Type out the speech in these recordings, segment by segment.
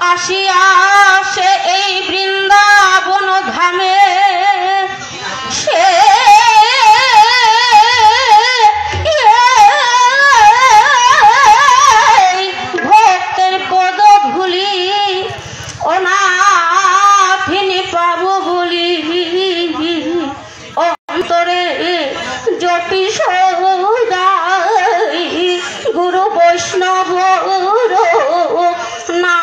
আসিয়া সে এই বৃন্দাবন ধামে সে ভক্তের পদ ধুলি অনাথিনী পাবো বলি অন্তরে জপি সদাই গুরু বৈষ্ণব না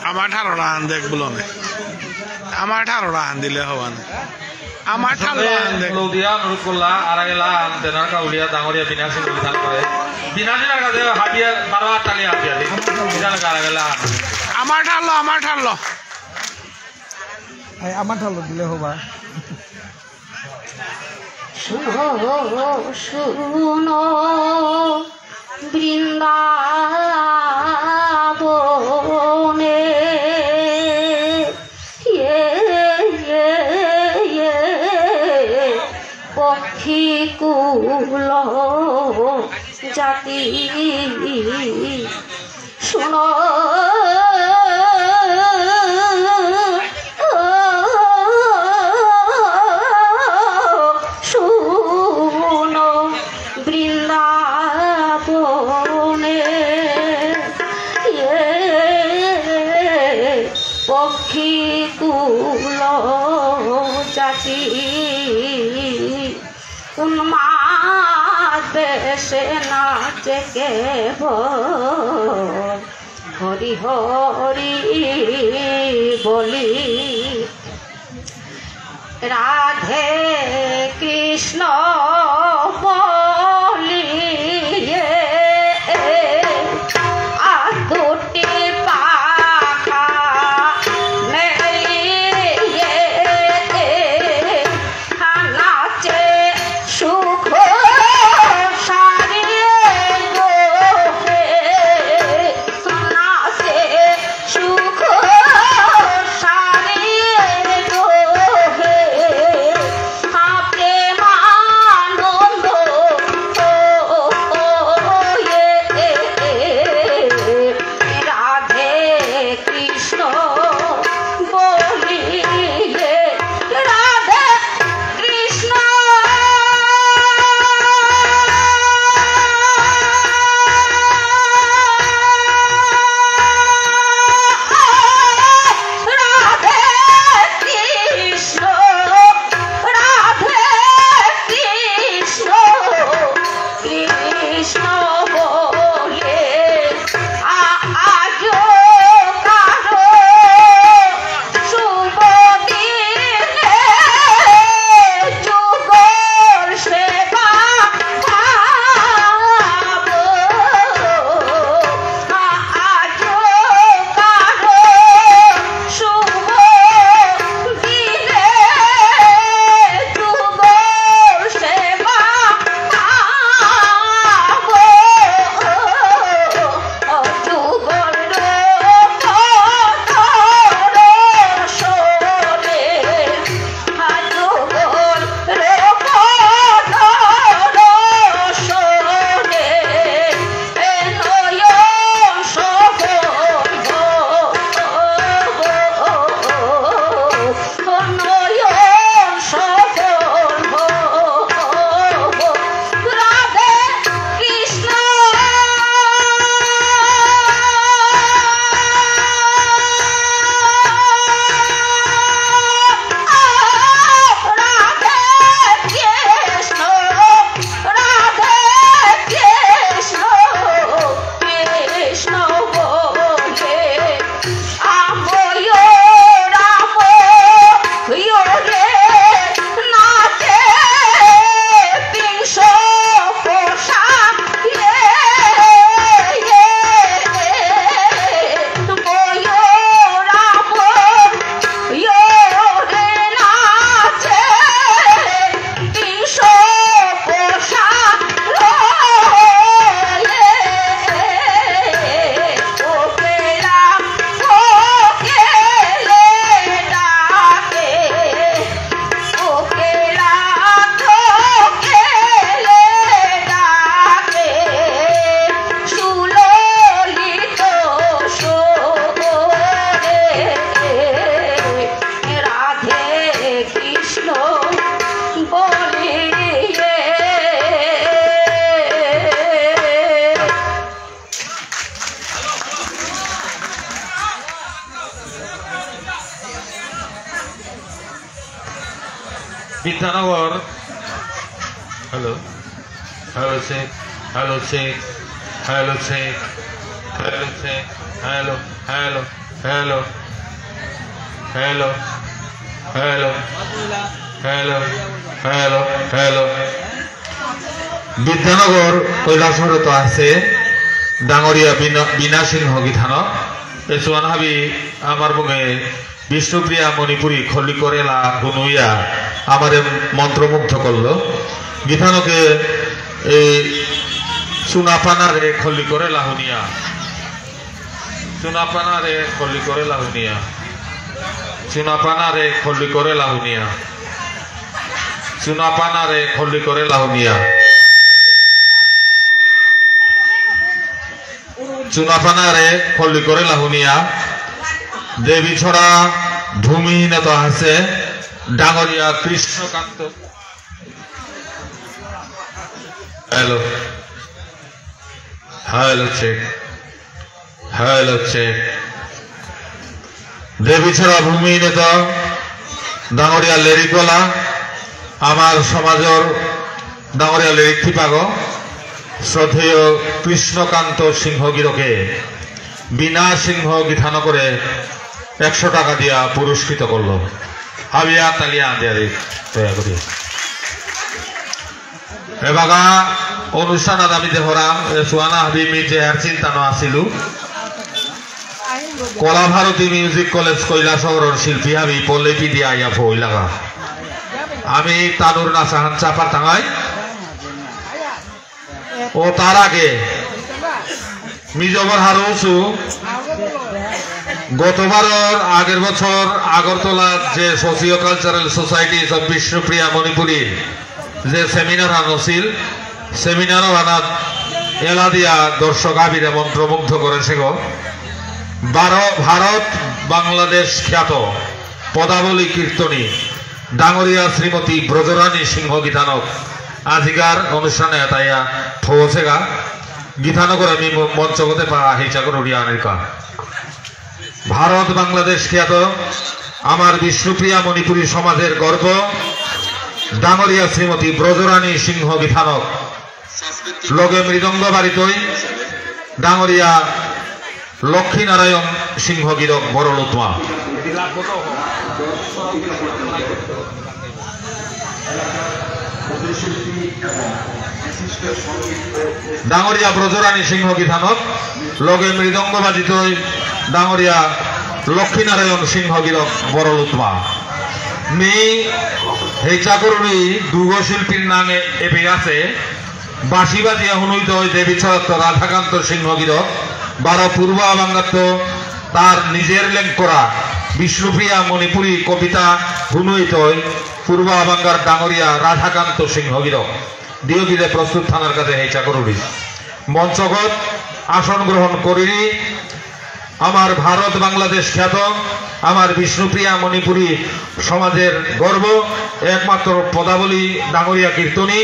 আমার 18টা আন দেখ বলো না আমার 18টা আন দিলে হবা না আমার 18টা আন দেখ লৌদিয়া অনুরোধ করলা আর গেলা দেনার কাউলিয়া ডাঙরিয়া বিনাশী বিধান করে বিনাশীর কাছে হাবিয়া 12 টালি হাবিয়া বিধান কারা গেলা আমার 18 আমার ঠালো দিলে হবা শুনো বৃন্দাবনে পক্ষীকুল জাতি শুনো শুনো বৃন্দাবনে পক্ষীকুল জাতি উন্মাদ বেশে নাচে কেবল হরি হরি বলি রাধে কৃষ্ণ বলি দুটি পাখা মেলিয়ে নাচে সুখ সারিয়ে নাচে সুখ সারিয়ে প্রেমানন্দ রাধে কৃষ্ণ বলি রাধে কৃষ্ণ রাধে কৃষ্ণ রাধে কৃষ্ণ কৃষ্ণ বলে আজ কারো শুভ দিনে যুগল সেবা পাবো আজ কারো শুভ দিনে যুগল সেবা পাবো যুগল সরে যুগল সরে নয়ন সফল নয়ন সফল রাধে কৃষ্ণ রাধে কৃষ্ণ রাধে কৃষ্ণ কৃষ্ণ বলে আময় রাম রে নাচে বিংশ পোষা রাম রে নাচে বিংশ পোষা ওকেলা ওকেলে ডাকে ওকেলা ওকেলে ডাকে সুললিত সোরে রাধে কৃষ্ণ বলি Vidyanagar hello hello check hello check hello check hello check hello hello hello, hello, hello, hello, hello, hello. Vidyanagar কৈলাসহরত আছে ডাঙরিয়া বিনা সিংহ গীতানো এসুয়ান হাবি আমার মুখে বিষ্ণুপ্রিয়া মণিপুরী খলি করেলা গুনুইয়া আমাদের মন্ত্রমুগ্ধ করলো গীতানোকে এই সুনাপানারে খলি করে লাহুনিয়া সুনাপানারে খলি করে লাহুনিয়া সুনাপানারে খলি করে লাহুনিয়া সুনাপানারে খলি করে লাহুনিয়া চুনাপানারে খলি করে লাহুনিয়া দেবী ছড়া ভূমিহীনত আছে ডাঙরিয়া Krishnakanta hello hello check hello check Debi Chhara ভূমিহীনত ডাঙরিয়া লেরিকলা আমার সমাজের ডাঙরিয়া লেরিক থিপাগ শ্রদ্ধেয় কৃষ্ণকান্ত সিংহগিরকে বিনা সিংহ গীতান করে 100 টাকা দিয়া পুরস্কৃত করলো হাবিয়া তালিয়া দিয়া দয়া করি এবাগা অনুষ্ঠান আমি দেহরাম সুয়ানা হাবি মির্জে হার চিন্তানো আসিলু কলা ভারতী মিউজিক কলেজ কৈলাসহরের শিল্পী হাবি পল্লবী দিয়া ইয়া ফই লাগা আমি তানুর নাচাহান চাপা টাঙাই ও তার আগে মিজবর হারুসু গতবারের আগের বছর আগরতলা যে socio cultural society of Bishnupriya Manipuri যে সেমিনার আনছিল সেমিনারও আনাত এলা দিয়া দর্শক আবিরে মন্ত্রমুগ্ধ করেছে গো ভারত বাংলাদেশ খ্যাত পদাবলী কীর্তনী ডাঙরিয়া শ্রীমতী ব্রজরানী সিংহ গীতানক আজিকার অনুষ্ঠানে তাইয়া পৌঁছে গা গীতানগর আমি মঞ্চগতে পা হিচা করে উড়িয়া আনিকা ভারত বাংলাদেশ খ্যাত আমার বিষ্ণুপ্রিয়া মণিপুরী সমাজের গর্ব ডাঙরিয়া শ্রীমতী ব্রজরানী সিংহ গীতানক লগে মৃদঙ্গ বাড়িতই ডাঙরিয়া লক্ষ্মীনারায়ণ সিংহ গীরক বড়লুতমা ডাঙরিয়া ব্রজরানী সিংহ গীতানক লগে মৃদঙ্গ বাজিতই ডাঙরিয়া লক্ষ্মীনারায়ণ সিংহ গীরক বড়লুতমা মি হেচাকরুণী দুর্গশিল্পীর নামে এপে আছে বাঁশি বাজিয়া হুনুইত দেবী ছড়াত্ত রাধাকান্ত সিংহ গীরক 12 পূর্ব বাঙ্গাত্ত তার নিজের লেখ করা বিষ্ণুপ্রিয়া মণিপুরী কবিতা হুনুইত পূর্ব বাঙ্গার ডাঙরিয়া রাধাকান্ত সিংহ গীরক দিয়গিরে প্রস্তুত থানার কাছে হেচাকরুণী মঞ্চগত আসন গ্রহণ করিনি আমার ভারত বাংলাদেশ খ্যাত আমার বিষ্ণুপ্রিয়া মণিপুরী সমাজের গর্ব একমাত্র পদাবলী ডাঙরিয়া কীর্তনী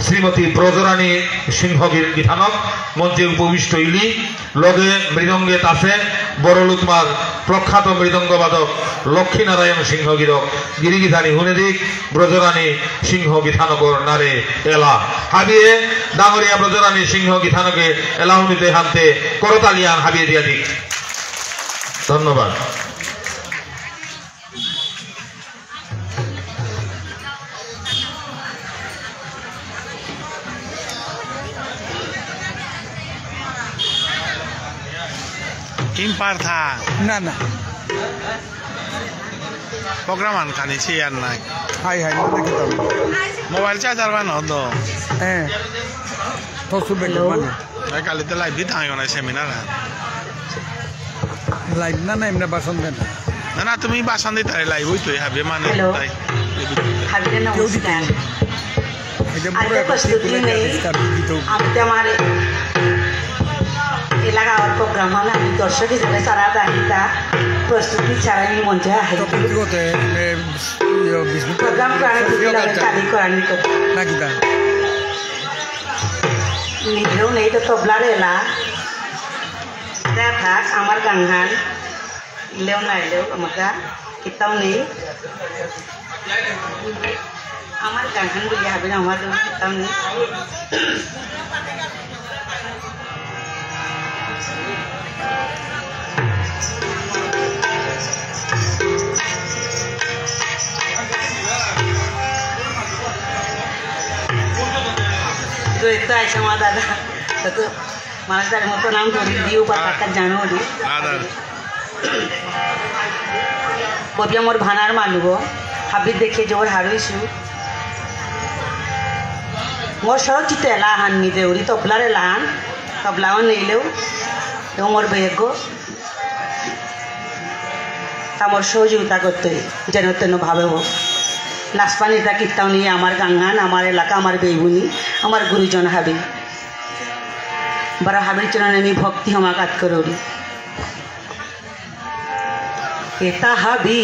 শ্রীমতী ব্রজরানী সিংহ গীতানক মঞ্চে উপবিষ্ট ইলি লগে মৃদঙ্গে তাসে বড়লুতমার প্রখ্যাত মৃদঙ্গবাদক লক্ষ্মীনারায়ণ সিংহ গীরক গিরিগিধানী হুনেদিক ব্রজরানী সিংহ গীতানকর নারে এলা হাবিয়ে ডাঙরিয়া ব্রজরানী সিংহ গীতানকে এলাহুনিতে হানতে করতালিয়ান হাবিয়ে দিয়া দিক ধন্যবাদ Kim Partha. না না Program an kani siyan nai. High high না দেখি তো Mobile charger ban hodo. হ্যাঁ তো সুবে মানে Ai kali te live bit ayo na seminar. Live না না এমনি বাসন দেন Na na tumi basan dite live hoi toi habe mane Hello. tai. হাবিরে নমস্কার এটা আজকে পুরো প্রস্তুতি নেই আমি তো আমার এলাকার প্রোগ্রাম হলে আমি দর্শক হিসেবে সারা দাহিতা প্রস্তুতি ছাড়াই মঞ্চে প্রোগ্রাম কালি করানি নাকি তা নিজেও নেই তো তবলার এলা থাক আমার গানহান ইলেও নাইলেও আমাকে কিতাও নেই আমার গানহান বলি হবে না আমার কিতাও নেই তো এতো আইসা মা দাদা তো মানুষ তার মতো নাম ধরি দিও পাতা জানো দি ববি আমার ভানার মানুব হাবি দেখে জোর হারইছু মোর সড়ক চিতে এলা হান নি দেউরি তবলারে লান তবলাও নেইলেও এবং মোর বেগ আমার সহযোগিতা করতে যেন তেন ভাবে হোক নাচপানিটা কীর্তাও নিয়ে আমার গাঙ্গান আমার এলাকা আমার বেইবুনি আমার গুরুজন হাবি বড় হাবির চরণে আমি ভক্তি হমাকাত করি এটা হাবি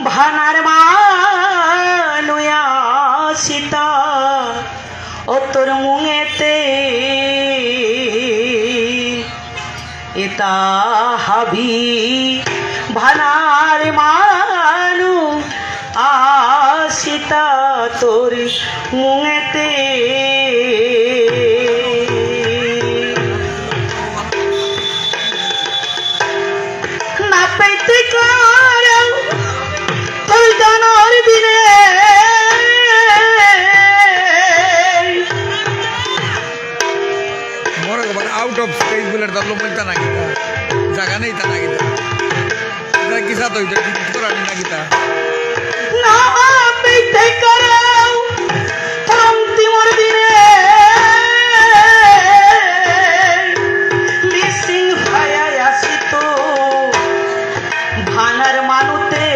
ভানার মানুয়া সীতা ও তোর মুঙেতে এটা হাবি ভানার মানু আসিতা তোর মুঙেতে না পেতে কারও তোর জানার দিনে মরে গেবার আউট অফ স্পেস বলে দল বলতা না গীতা জায়গা নেই তা না গীতা এটা কিসা তো এটা ঠিক করানি না গীতা না পেতে কারও তোর অন্তিমর দিনে মিসিং ফায়ার আসিত ভানার মানুতে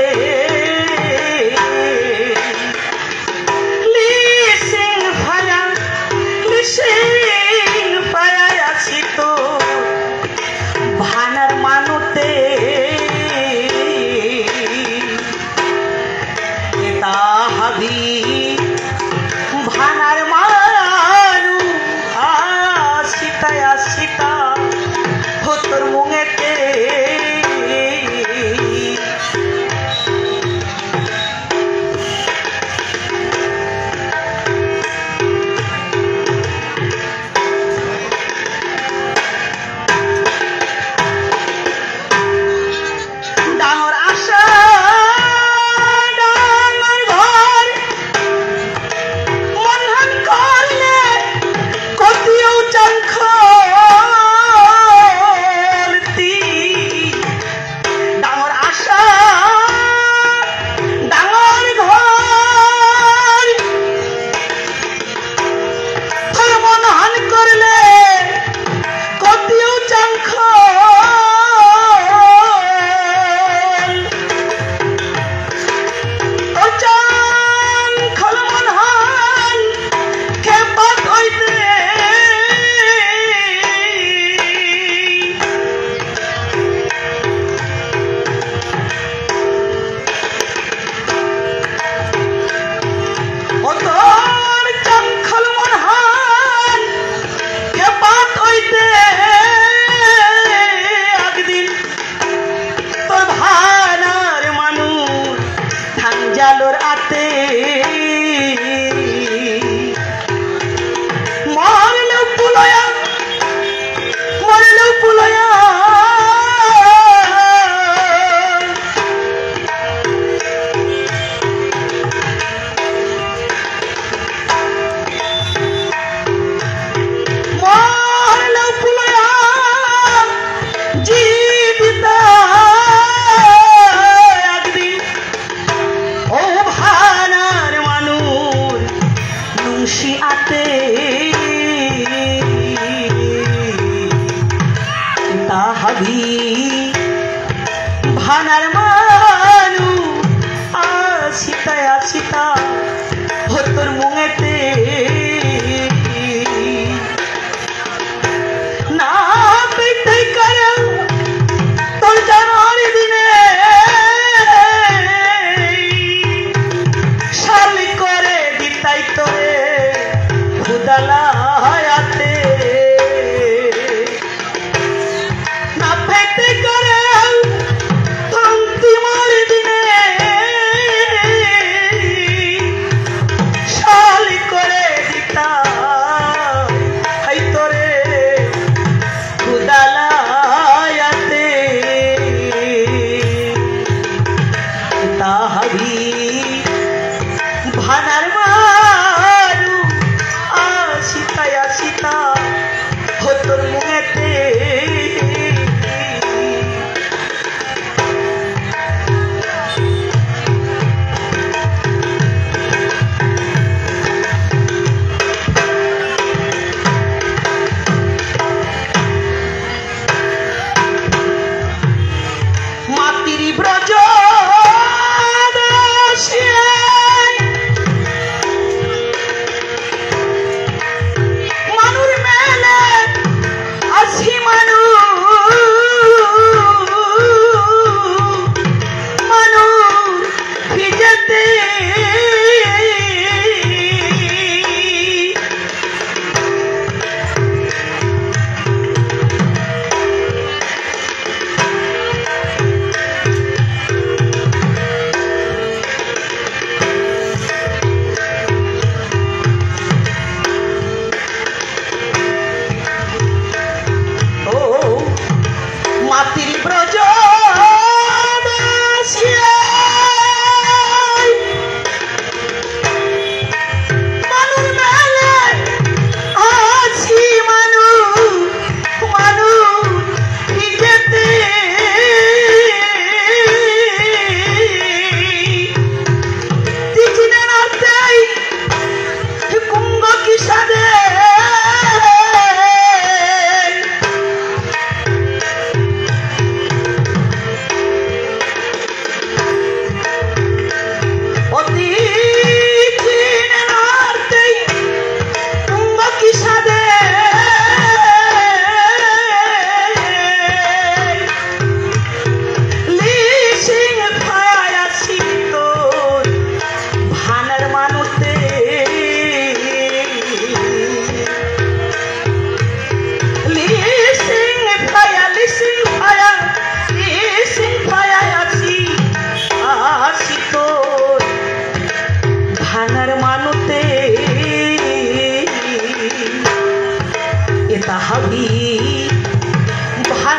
লিসিং ফায়ার আসিত ভানার মানুতে এটা হাবি ভানার মানু আসিতা আসিতা তোর মুঙেতে ডাঙর আশা ডাঙর ঘর মনহান করলে কতিও চাঙ্খ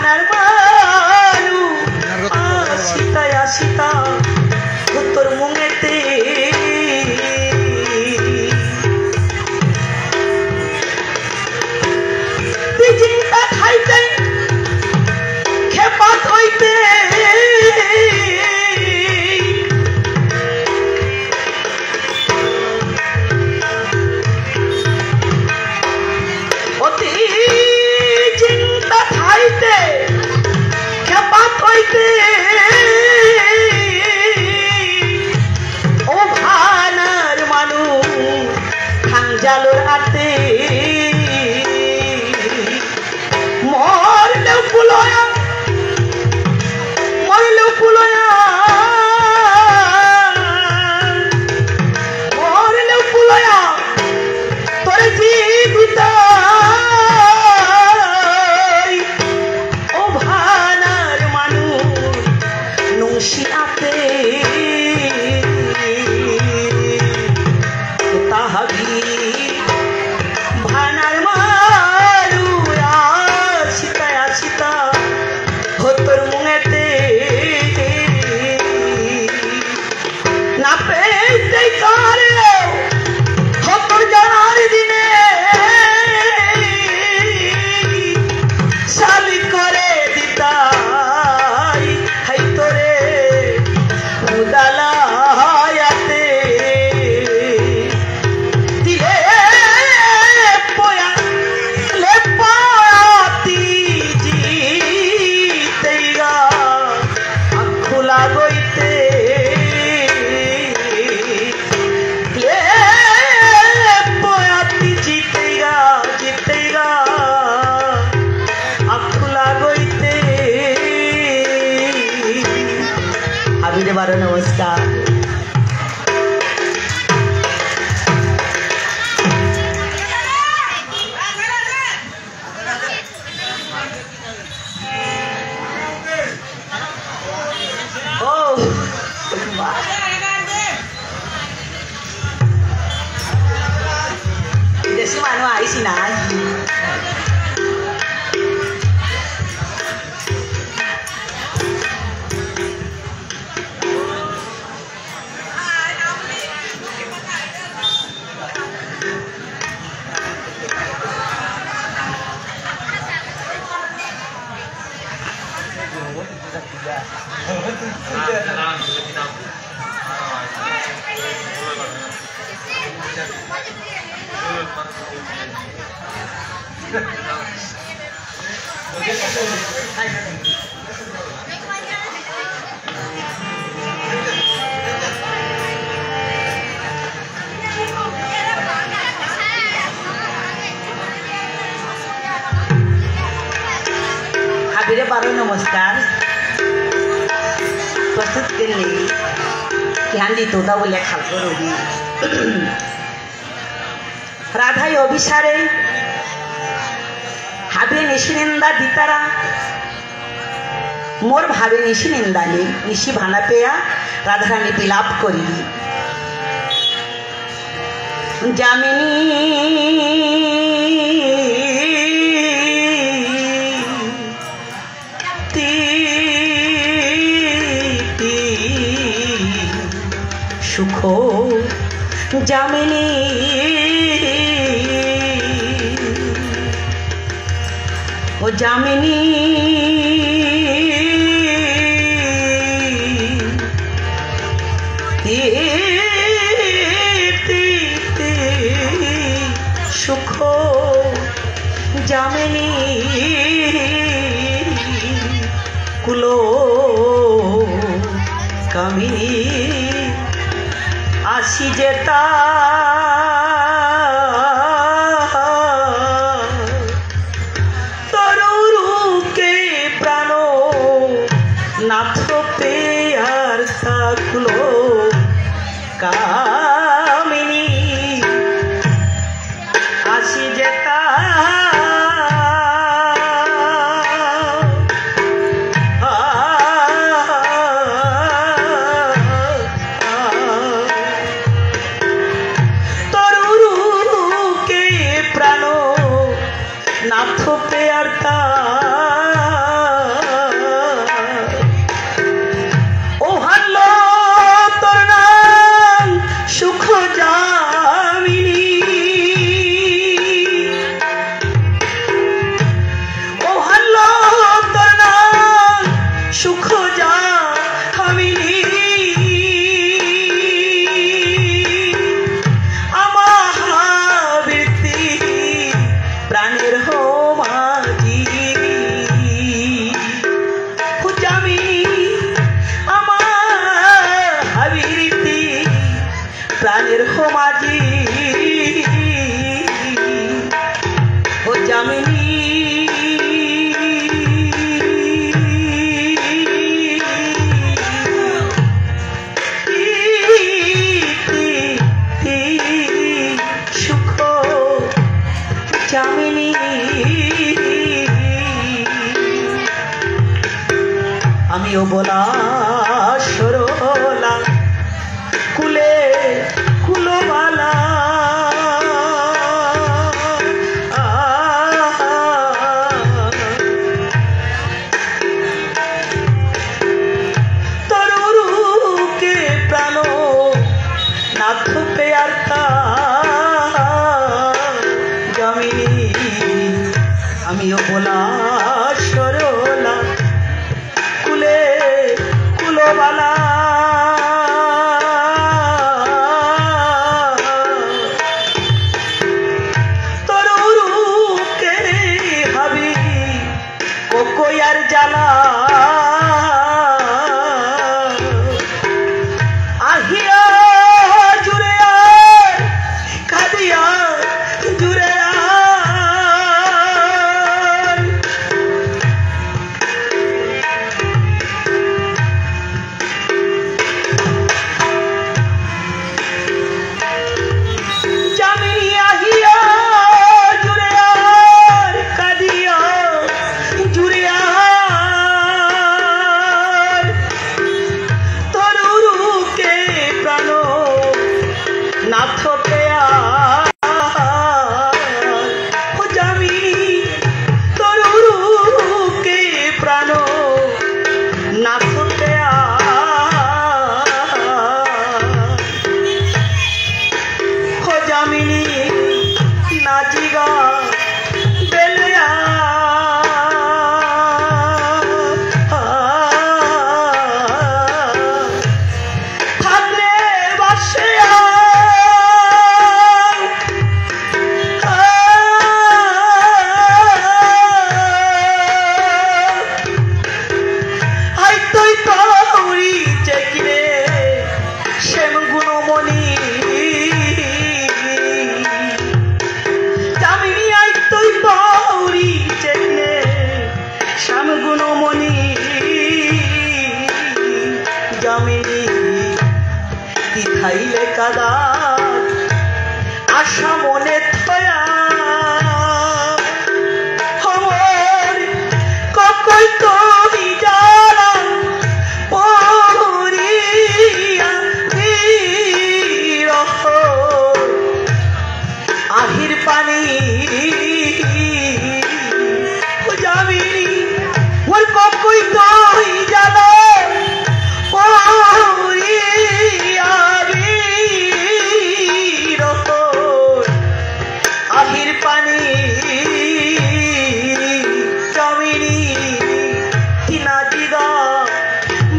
ভানার মানু আসিতা আসিতা তোর মুঙেতে চিন্তা খাইতে খেপাত হইতে অতি চিন্তা খাইতে খেপাত হইতে ও ভানার মানু খাংজালোর আতে মরলেও পুলয়া মরলেও পুলয়া মরলেও পুলয়া তোর জীবিত ও ভানার মানুষ নংশি আতে তাহাবি ভানার মারু আসিতা আসিতা তোর মুঙেতে না পেতে কারে তোর জানার দিনে শালি করে দিতাই হাই তোরে উদালায়াতে দিলে পয়া লে পাতি জিতেইগা আখুলা গইতে লে পয়াতি জিতেইগা জিতেইগা আখুলা গইতে আবিরে বারো নমস্কার ও দেশি মানুষ আইসি না হাবিরে বারো নমস্কার প্রস্তুত করলি ধ্যান তোতা বলে খালক রবি রাধাই অভিসারে হাবে নিশি নিন্দা দিতারা মোর ভাবে নিশি নিন্দা নেই নিশি ভানা পেয়া রাধারানী বিলাপ করিলি যামিনী সুখ যামিনী ও যামিনী সুখ যামিনী কুলো কামিনী আসি যেতা তরুকে প্রাণ নাথ পেয়ার থাকলো কামিনী আসি যেতা আমিও বলা সরলা কুলে কুলবালা তরুকে প্রাণ নাথ পেয়ার জমিনী আমিও বলা সরলা কুলে কুলবালা তরুকে ভাবি কোকোয়ার জ্বালা আহিয়া জুড়ে কাঁদিয়া জুড়ে খাইলে কাদা আশা মনে থয়া হমর ককই কই যারা পরিয়া বিরহ আহির পানি যাবিনি ওর ককই কই যারা আহির পানি জমিনি তিনা দিগা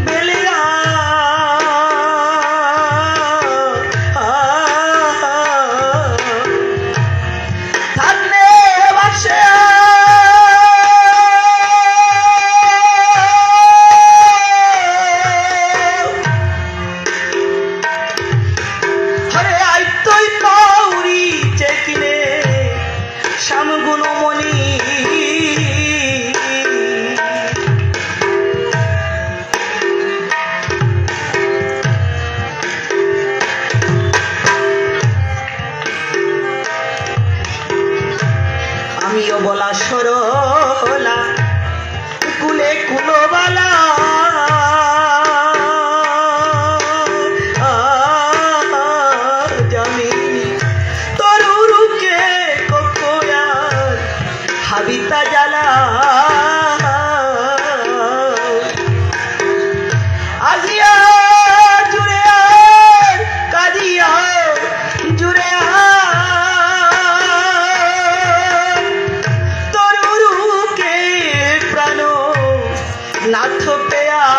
বেলিয়া থাকলে বাসে হরে আইতই পাউরি চেকিলে শ্যামগুণমণি আমিও বলা সরলা কুলে কুলবালা হাবিতা জ্বালা আজিয়া জুড়ে কাঁদিয়া জুড়ে তরুকে প্রাণ নাথ পেয়ার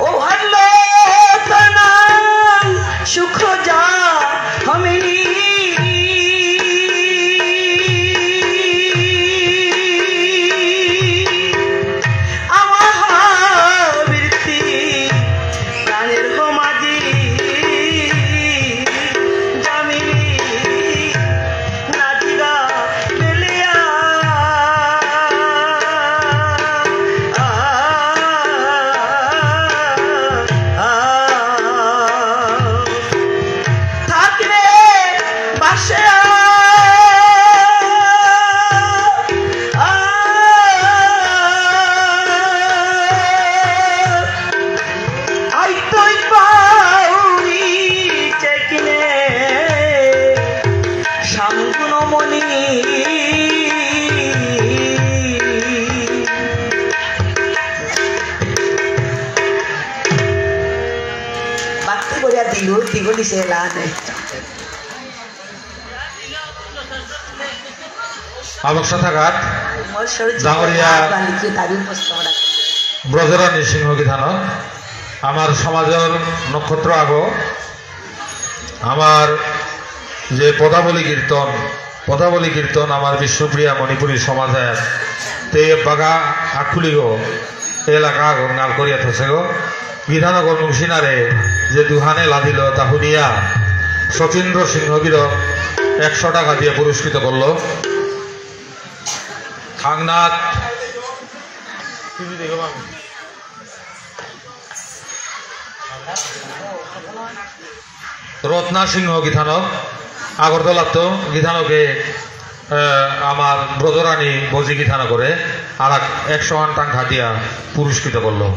ও ভাল্য সুখ যা হমিনি দিছে লানে অবস্থা থাকাত মোর শরীর ডাঙরিয়া বালিকে তাবির প্রস্তাবনা ব্রজরানী সিংহ বিধানত আমার সমাজের নক্ষত্র আগো আমার যে পদাবলী কীর্তন আমার বিশ্বপ্রিয়া মণিপুরী সমাজের তে বাগা আটকুলি গো এলাকা আগো নাল করিয়া থসে গো বিধানগর নুসিনারে যে দুহানে লাদিল তা শুনিয়া শচীন্দ্র সিংহগির 100 টাকা দিয়ে পুরস্কৃত করলো খাংনাথ রত্না সিংহ গীতানক আগরতলা তো গীতানকে আমার ব্রজরানী বজি গীতানো করে আর 100 টাকা দিয়া পুরস্কৃত করলো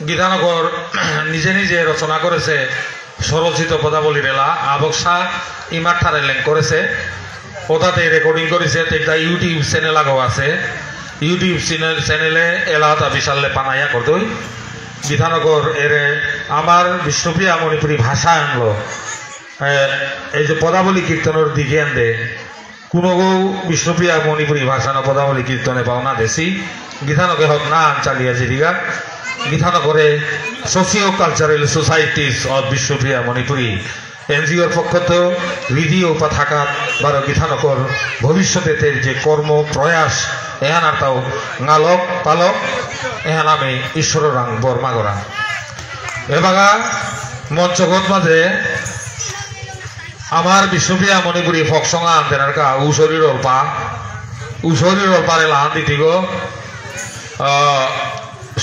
গীতানগর নিজে নিজে রচনা করেছে স্বরচিত পদাবলী রেলা আবক্সা ইমাঠারে লেঙ্ক করেছে ওটাতে রেকর্ডিং করেছে এটা ইউটিউব চ্যানেল আগো আছে ইউটিউব চ্যানেলে এলাটা বিশালে পানাইয়া করতই গীতানগর এরে আমার বিষ্ণুপ্রিয়া মণিপুরী ভাষা আনলো এই যে পদাবলী কীর্তনের দিকে আনবে কোনো বিষ্ণুপ্রিয়া মণিপুরী ভাষা না পদাবলী কীর্তনে পাওনা দেশি গীতানকে হোক না চালিয়া জিরিগা গীতানগরে socio cultural societies of Bishnupriya Manipuri এনজিওর পক্ষতো রিডিও থাকাত বারো গীতানগর ভবিষ্যতে যে কর্ম প্রয়াস এহান আর তাও গালক পালক এহান আমি ঈশ্বর রাং বর্মাগরা এবাগা মঞ্চগত মাঝে আমার বিশ্বপ্রিয়া মণিপুরী ফকসঙ্গা আনতেনার কা উশরীর পারে লাহান দিতিগ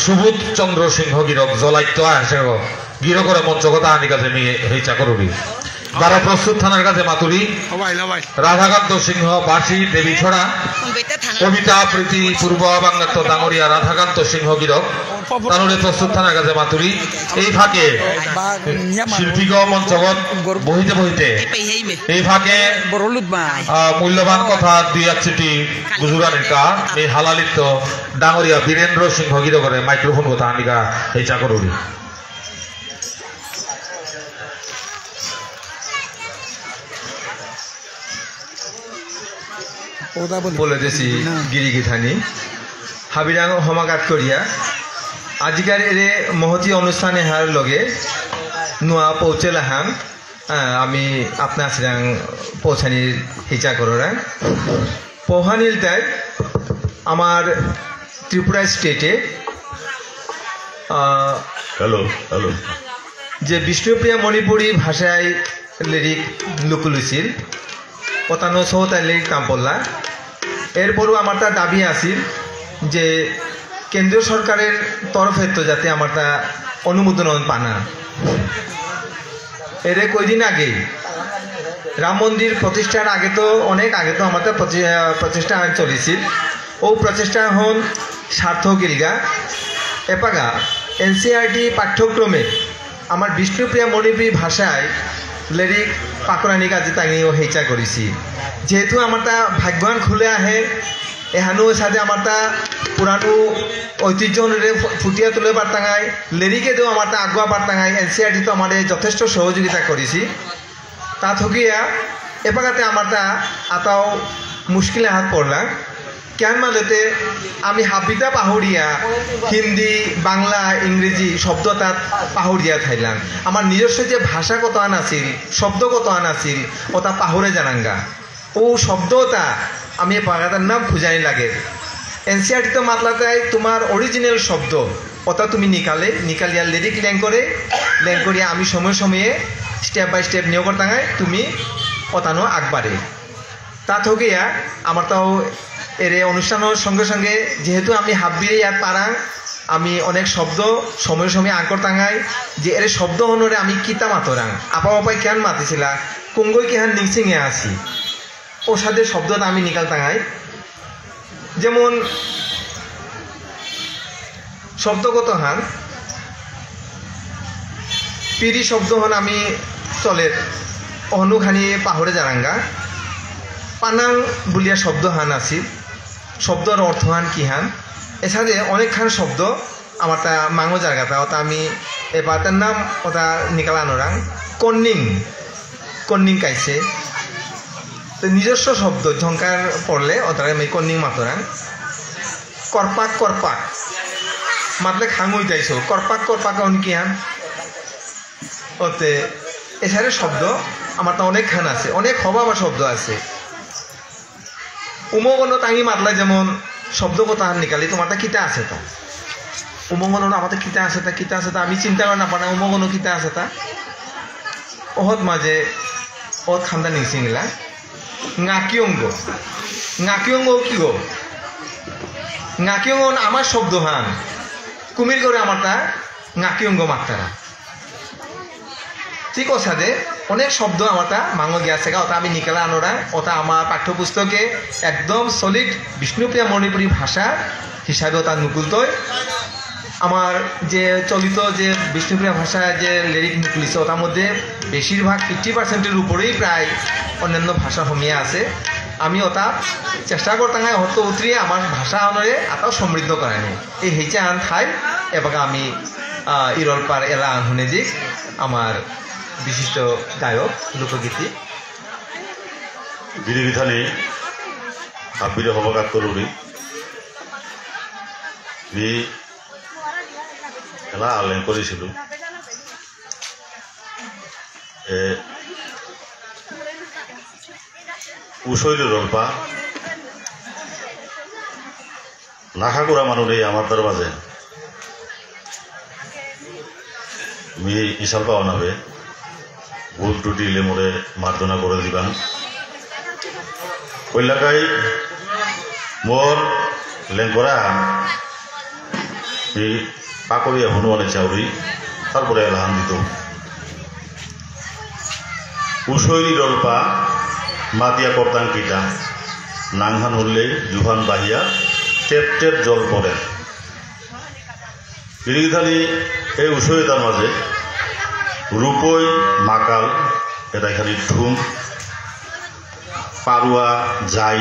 সুবোধ চন্দ্র সিংহ গিরক জলাইত্য আসে গিরো করে মঞ্চকতা আনি কাছে নিয়ে হেচা করবি বারা প্রস্তুত থানার কাছে মাতুরি রাধাকান্ত সিংহ বাসী দেবী ছড়া কবিতা প্রীতি পূর্ব বাংলার তো ডাঙরিয়া রাধাকান্ত সিংহ গিরক তাহলে প্রস্তুত থানার কাছে মাতুরি এই ফাঁকে শিল্পীগ মঞ্চগত বহিতে বহিতে এই ফাঁকে মূল্যবান কথা 2-1 গুজরানির কা এই হালালিত ডাঙরিয়া বীরেন্দ্র সিংহ গিরকরে মাইক্রোফোন কথা আনিকা হেচা করবি বলে দিছি গিরি গীতানি হাবিরাং সমাগাত করিয়া আজিকার এরে মহতি অনুষ্ঠানে হার লগে নোয়া পৌঁছেলাহান আমি আপনার সিরাং পৌঁছানির হিচা করাং পৌহানিলটায় আমার ত্রিপুরা স্টেটে যে বিষ্ণুপ্রিয়া মণিপুরী ভাষায় লিরিক লুকুলুছিল 95 লিরিক কাম পড়লা এরপরও আমার তা দাবি আছিল যে কেন্দ্রীয় সরকারের তরফে তো যাতে আমার তা অনুমোদন পানা এর কয়দিন আগে রাম মন্দির প্রতিষ্ঠার আগে তো অনেক আগে তো আমার প্রচেষ্টা চলেছিল ও প্রচেষ্টা হন সার্থক গিলগা এপাগা এনসিআরটি পাঠ্যক্রমে আমার বিষ্ণুপ্রিয়া মণিপুরী ভাষায় লিরিক পাকরানি কাজে তাইও হেচা করেছি যেহেতু আমার তা ভাগ্যান খুলে আহে এহানো সাথে আমার তা পুরানো ঐতিহ্য ফুটিয়া তুলে পারতাঙায় লিরিকে দেও আমার তা আগুয়া পারতাঙায় এনসিআরটি তো আমাদের যথেষ্ট সহযোগিতা করেছি তা থকিয়া এপাকাতে আমার তা আতাও মুশকিলে হাত পড়লাম কেন মালেতে আমি হাবিতা পাহরিয়া হিন্দি বাংলা ইংরেজি শব্দ তাত পাহরিয়া থাইলাম আমার নিজস্ব যে ভাষা কত আন আছিল শব্দ কত আন আছিল ওটা পাহরে জানাঙ্গা ও শব্দটা আমি পাগাতার নাম খুঁজানি লাগে এনসিআরটি তো মাতলাতায় তোমার অরিজিনাল শব্দ ওটা তুমি নিকালিয়া লিরিক ল্যাং করিয়া আমি সময়ে সময়ে স্টেপ বাই স্টেপ নিয়োগ করতাঙায় তুমি ওটানো আগবাড়ে তা থকিয়া আমার তাও এর অনুষ্ঠানের সঙ্গে সঙ্গে যেহেতু আমি হাববিরে ইয়াত পারাং আমি অনেক শব্দ সময়ে সময়ে আঙ্কর টাঙাই যে এর শব্দ হনরে আমি কিতা মাতরাং আপা বাপাই কেন মাতিছিলা কুঙ্গই কেহান নিংসিংয়ে আসি ও সাথে শব্দটা আমি নিকাল টাঙাই যেমন শব্দগত হান পিরি শব্দ হন আমি চলের অনুখানি পাহরে জানাঙ্গা পানাং বুলিয়া শব্দ হান আছিল শব্দর অর্থ হান কি হান এছাড়া অনেকখান শব্দ আমার তা মাঙ্গো জায়গাটা ওটা আমি এবারটার নাম ওটা নিকালানোরাং কন্নিং কাইছে তো নিজস্ব শব্দ ঝংকার পড়লে ওটা আমি কন্নিং মাতরাং করপাক মাতলে খাঙুই যাইছো করপাক অনকিয়ান ওতে এছাড়া শব্দ আমার তো অনেকখান আছে অনেক হবা বা শব্দ আছে উমগণ টাঙি মাতলা যেমন শব্দ কথা নিকালি তোমারটা কিতা আছে তা উমগণ আমাদের কিতা আছে তা আমি চিন্তা করে না পারা উমগণ কিতা আছে তা ওহত মাঝে ওহত খান্দা নিংসিংলা ngakionggo কি গো ngakionggo আমার শব্দ হান কুমির করে আমারটা ngakionggo মাত্তারা ঠিক ওসাদে অনেক শব্দ আমারটা মাঙ্গ গিয়াছে ওটা আমি নিকালা আনোরা ওটা আমার পাঠ্যপুস্তকে একদম সলিড বিষ্ণুপ্রিয়া মণিপুরী ভাষা হিসাবে ওটা নুকুলতই আমার যে চলিত যে বিষ্ণুপ্রিয়া ভাষা যে লিরিক নুকুলিছে ওটার মধ্যে বেশিরভাগ 50%-এর উপরেই প্রায় অন্যান্য ভাষা হমিয়া আছে আমি ওটা চেষ্টা করতাম হত উতরিয়ে আমার ভাষা আনরে আতাও সমৃদ্ধ করানি এই হেঁচে আন ঠাই এবার আমি ইরলপার এলা আনহুনে দিক আমার বিশিষ্ট গায়ক লোকগীতি বিধিবিধানে আবিরে হবকাত তরুণী খেলা আলেন করেছিল উশৈল রল্পা নাখা করা মানুষ নেই আমার তার মাঝে মি ইশাল পাওয়া নাবে ভুল টুটি ইলে মোড়ে মার্জনা করে দিবান ওই এলাকায় মোর লেঙ্করা পাকড়িয়া হনুমানে চাউরি তারপরে এলাহান দিত উশৈরি রল্পা মাতিয়া করতাম কিটা নাংহান হলে জুহান বাহিয়া টেপ জল পড়ে বিরিধানি এই উশৈতার মাঝে রূপই মাকাল এটা খালি ঠুম পারুয়া যাই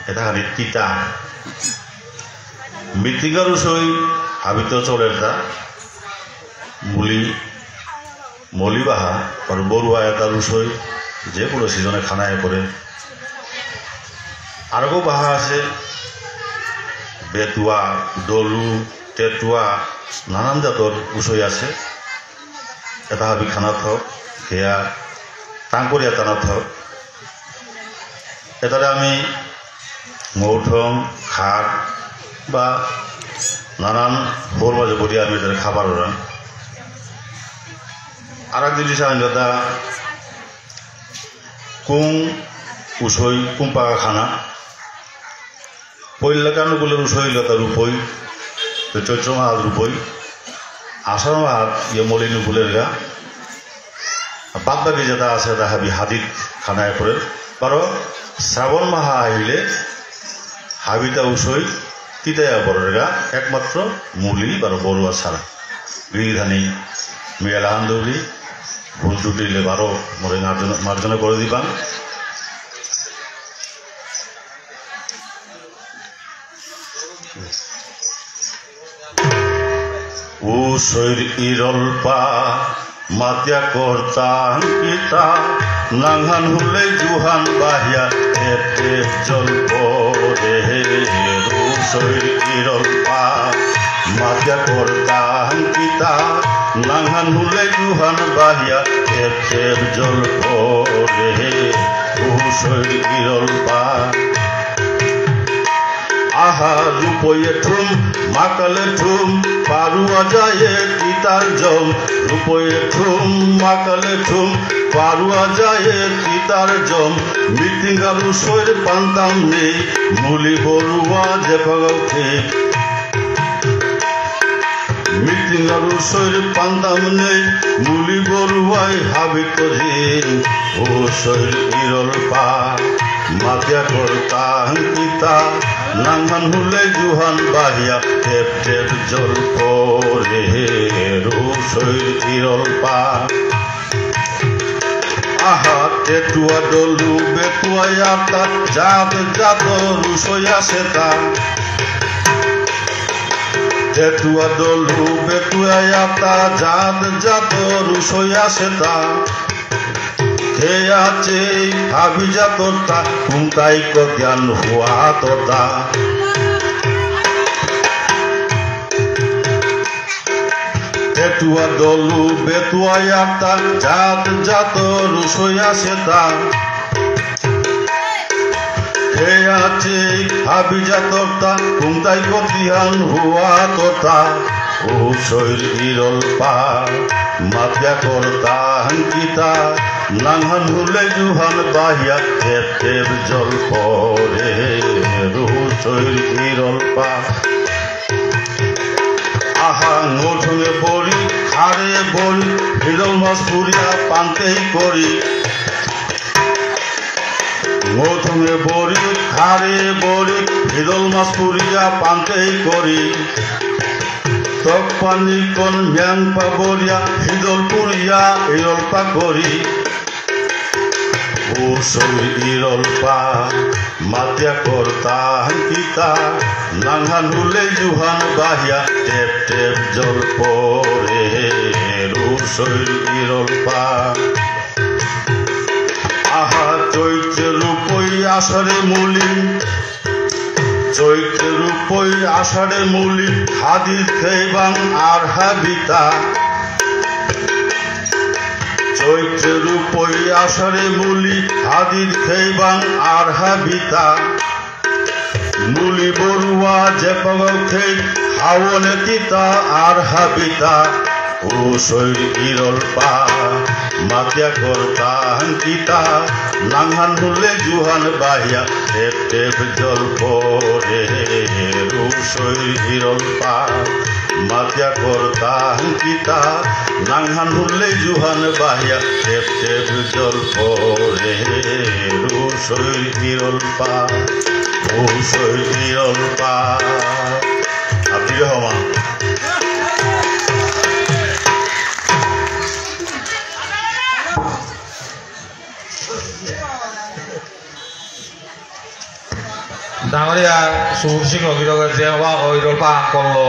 এটা খালি তিতা মৃত্তিকার উশৈ হাবিত চলের তা মলিবাহা আর বড়ুয়া এটার উশৈ যে কোনো সিজনে খানায় করে আরও বাহা আছে বেতুয়া ডলু টেটুয়া নানান জাতর উশৈ আছে এটা হাবি খানা থক সেয়া টাঙ্করিয়া টানা থক এটারে আমি মৌঠং খার বা নানান বোর মাঝে বলি আমি এটার খাবার ওরান আর এক জিনিস আমি যেটা কুং উশৈ কুম্পাকা খানা পৈলাকানুগুলের উশৈ লতা রূপই চৈত্র মাহাত রূপই আষাঢ় মাহাত ইয়ে মলিনু ফুলের গা বাদ বাকি যেটা আছে এটা হাবি হাদিত খানায় করে বারো শ্রাবণ মাহা আহিলে হাবিটা উশৈ তিতাইয়া বরের গা একমাত্র মুলি বারো বড়ুয়া ছাড়া গৃহধানী মেয়েলাহান দৌড়ি ভুল টুটিলে বারো মরে মার্জনা করে দিবান উশৈর ইরল্পা মাতিয়া কর্তান পিতা নাংহান হুলে জুহান বাহিয়া জল পরে উশৈর ইরল্পা মাতিয়া কর্তান পিতা নাংহান হুলে জুহান বাহিয়া জল পরে উশৈর ইরল্পা আহা রূপয়ে ঠুম মাকালে ঠুম পারুয়া যায় তিতার জম রূপয়ে ঠুম মাকালে ঠুম পারুয়া যায় তিতার জম মৃত্তিঙ্গার উশৈর পান্তাম নেই মুলি বড়ুয়া যে পাগাউকে মৃত্তিঙ্গার উশৈর পান্তাম নেই মুলি বড়ুয়াই হাবিত জিন উশৈর ইরল্পা মাতিয়া করতাম পিতা নাংহান হুলে জুহান বাহিয়া টেপ জল পরে উশৈর ইরল্পা আহা টেটুয়া ডলু বেতুয়া তার জাত জাত উশৈ আছে তা তেতুয়া দলু বেতুয়া আতা জাত জাত রুসইয়া সেতা খেয়াছে হাবি জাতটা কুমতাই কজ্ঞান হুয়া তোতা তেতুয়া দলু বেতুয়া আতা জাত জাত রুসইয়া সেতা খেয়াছে হাবি জাতটা কুমতাই কজ্ঞান হুয়া তোতা ও শৈর ইরল পা মাতিয়া কর্তা হাঙ্কিতা নাংহান হুলে জুহান বাহিয়া তের জল পরে রুহু শৈর ইরল পা আহা নোঠে বড়ি খাড়ে বড়ি হিরল মাছ পুরিয়া পান্তেই করি নোঠে বড়ি খাড়ে বড়ি হিরল মাছ পুরিয়া পান্তেই করি তক পানি কোন ম্যাং পাবরিয়া হিদল পুরিয়া ইরল পা করি ও সই ইরল পা মাতিয়া কর্তা হাঙ্কিতা নাংহান হুলে জুহান বাহিয়া টেপ টেপ জল পরে ও সই ইরল পা আহা চৈত্র রূপই আষাঢ়ে মূলি চৈত্র রূপই আষাঢ়ে মূলি হাদির খেবাং আর হাবিতা চৈত্র রূপই আষাঢ়ে মূলি হাদির খেবাং আর হাবিতা মূলি বড়ুয়া যে পাগাও খেই হাওনে তিতা আর হাবিতা ও শৈর ইরল পা মাতিয়া কর্তা হাঙ্কিতা নাংহান হুলে জুহান বাহিয়া টেপ টেপ জল পরে ও শৈর ইরল পা মাতিয়া কর্তা হাঙ্কিতা নাংহান হুলে জুহান বাহিয়া টেপ টেপ জল পরে ও শৈর ইরল পা ও শৈর ইরল পা আপনি হমা ডাঙৰীয়া সুৰ সিংহ গীতকে যে ইৰল পা কৰলো